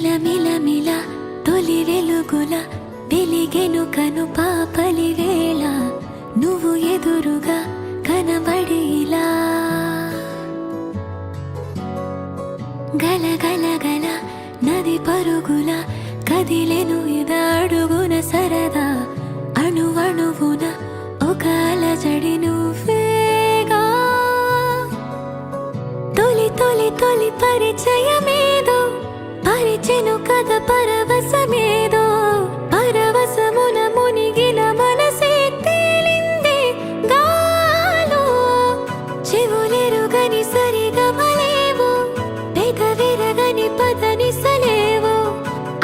మిల తొలి వెలుగుల వెలిగెను కను పాపలి వేళ నువ్వు ఎదురుగా కనబడేలా గల గల గల నది పరుగుల కదిలెను ఇదడుగున సరదా అణువణువున ఒక అలజడి నువ్వేగా తొలి తొలి తొలి పరిచయమేదో పరిచెను కథ పరవశమేదో పరవశమున మునిగిన మనసే తేలిందే గాలో చెవులెరుగని సరిగమలేవో పెదవిరగని పదనిసలేవో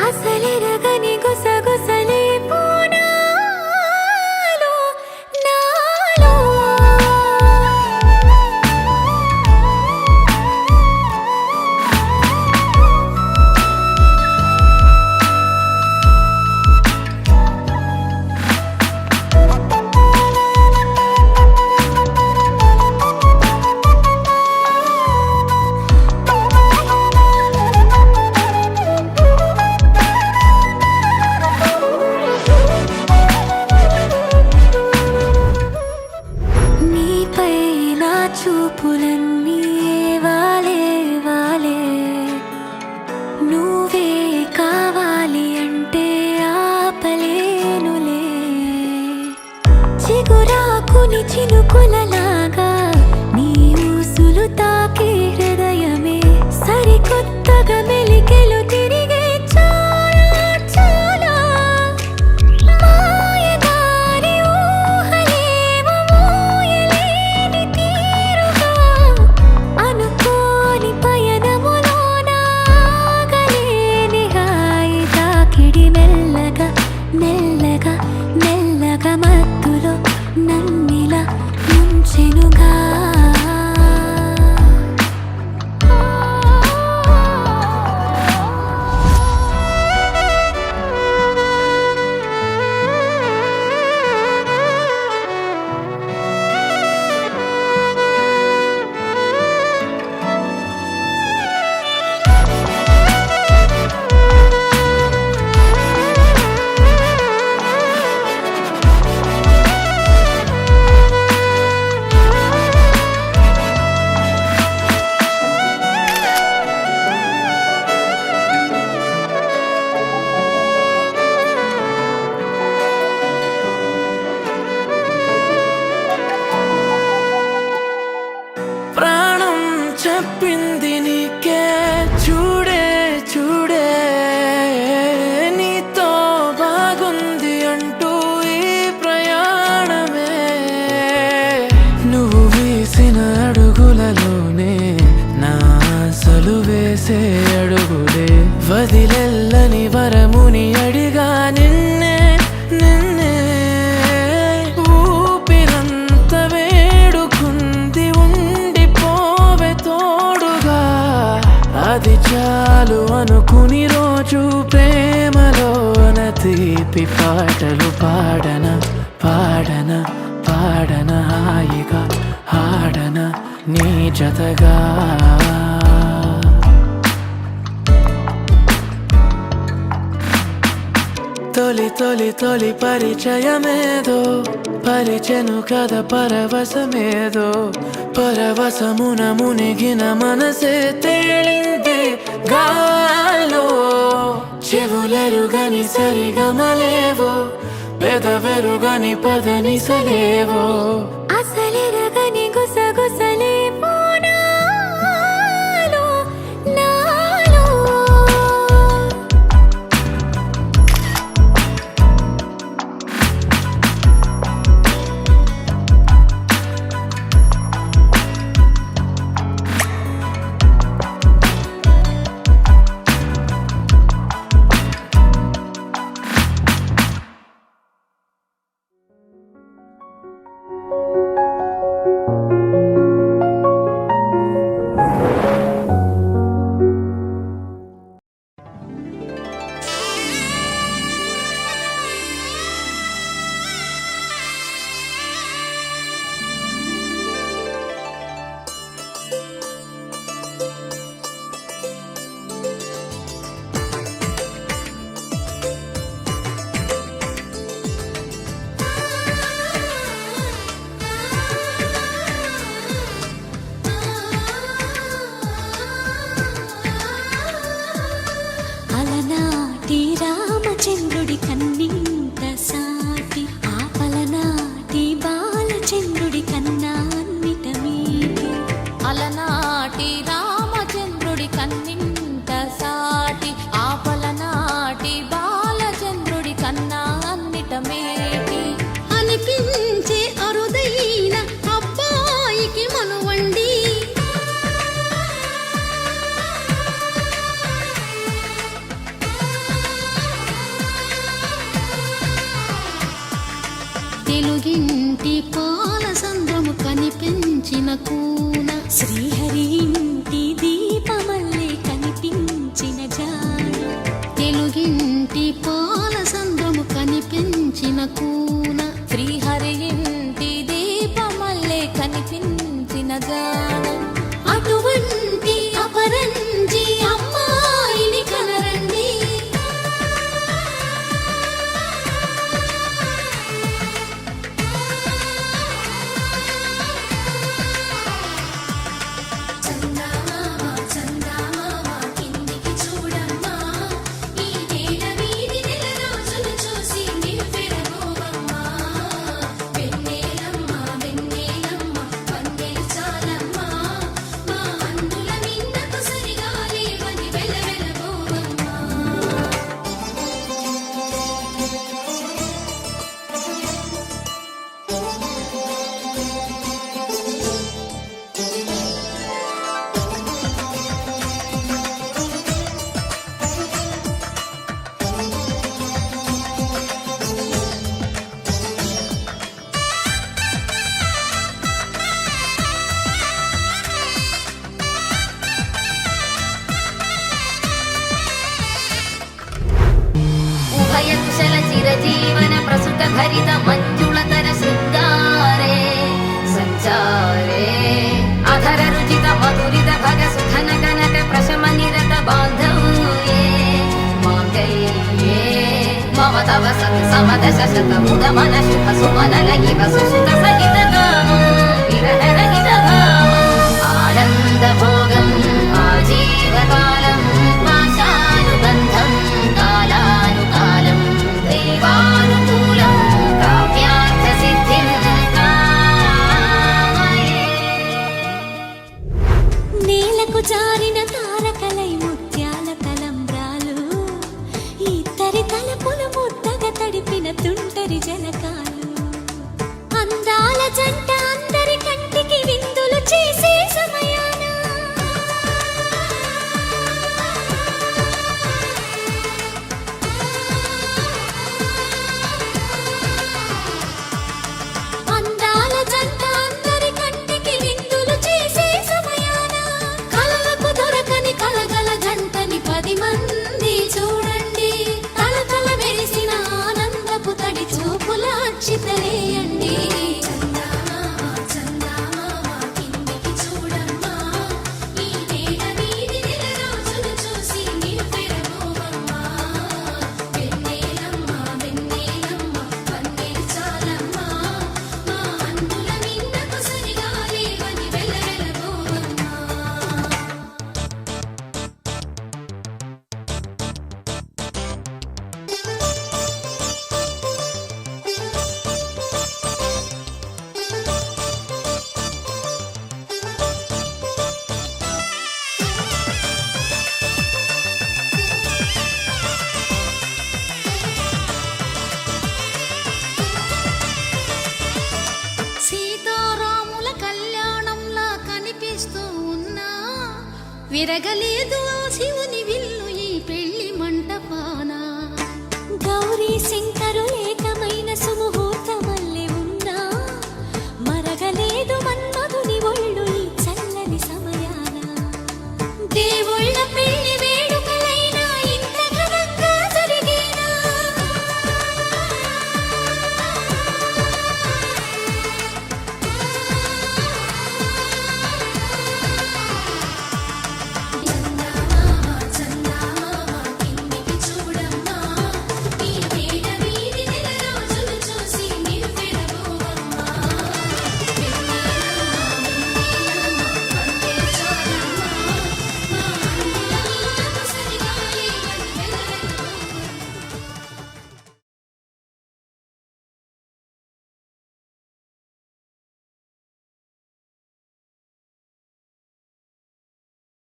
అసలెరగని గుసగుసలేవో నాలో నాలో చూపులన్నీ వాలే వాలే నువ్వే కావాలి అంటే ఆపలేనులే చిగురాకుని చినుకులలాగా నీ ఊసులు తాకే హృదయమే సరికొత్తగా మెలికెలు తిరిగే చాలా చాలా మాయదారి ఊహలేవో మోయలేని తీరుగా అనుకోని పయనములోన ఆగలేని హాయి తాకిడి మెల్లగా మెల్లగా మెల్లగా మత్తులో నన్నిలా ముంచెనుగా ప్రాణం చెప్పింది నీకే చూడే చూడే నీతో బాగుంది అంటూ ఈ ప్రయాణమే నువ్వు వేసిన అడుగులలోనే నా అసలు వేసే అడుగులే వదిలెల్లని వరముని అడిగా నిన్నే నిన్నే ఊపిరంత వేడుకుంది ఉండిపోవే తోడుగా అది చాలు అనుకుని రోజు ప్రేమలోన తీపి పాటలు పాడన పాడన పాడన హాయిగా ఆడన నీ జతగా తొలి తొలి తొలి పరిచయమేదో పరిచెను కథ పరవశమేదో పరవశమున మునిగిన మనసే తేలిందే గాలో చెవులెరుగని సరిగమలేవో పెదవెరుగని పదనిసలేవో అసలెరగని గుసగుసలేవో నాలో నాలో తెలుగింటి పాల సంద్రము కనిపించిన కూన శ్రీహరి ఇంటి దీపమల్లే కనిపించిన జాన తెలుగింటి పాల సంద్రము కనిపించిన కూన శ్రీహరి ఇంటి దీపమల్లే కనిపించిన జాన అటువంటి అపరంజి అమ్మాయిని కనరండి చందమామ చందమామ కిందికి చూడమ్మా ఈ నేల వీధి నెల రోజులు చూసి నివ్వెరబోవమ్మా వెన్నెలమ్మ వెన్నెలమ్మ వన్నెలు చాలమ్మా మా అందుల మిన్నకు సరిగా లేవని వెలవెలబోవమ్మా ఉభయ కుశల చిరజీవన ప్రసుత భరిత మంజుళతర శృంగారే సంచారే అధర రుచిత మధురిత భగ సుధన కనక ప్రశమ నిరత బాంధవ్యే మాంగళ్యే మమ తవ సత్ సమదశ శత ముద మన శుభ సుమనల ఇవ సుసుత సహిత గామం విరహ రహిత గామం ఆనంద భోగం ఆజీవకాలం పాశానుబంధం కాలానుకాలం దైవానుకూలం కావ్యార్థ సిద్ధిం కామయే నేలకు జారిన తారకలై ముత్యాల తలంబ్రాలు ఇద్దరి తలపులు ముద్దగా తడిపిన తుంటరి జలకాలు అందాల జంట అందరి కంటికి విందులు చేసే సమయాన అందాల జంట అందరి కంటికి విందులు చేసే సమయాన కలలకు దొరకని కలగల జంటని 10 మంది చూడండి తల తల మెరిసిన ఆనందపు తడి చూపుల అచ్చితలేయండి చందమామ చందమామ కిందికి చూడమ్మా ఈ నేల వీధి నెల రోజులు చూసి నివ్వెరబోవమ్మా వెన్నెలమ్మ వెన్నెలమ్మ వన్నెలు చాలమ్మా మా అందుల మిన్నకు సరిగా లేవని వెలవెలబోవమ్మా సీతారాముల కళ్యాణంలా కనిపిస్తూ ఉన్నా విరగలేదు ఆ శివుని విల్లు ఈ పెళ్లి మంటపాన గౌరీ సింగ్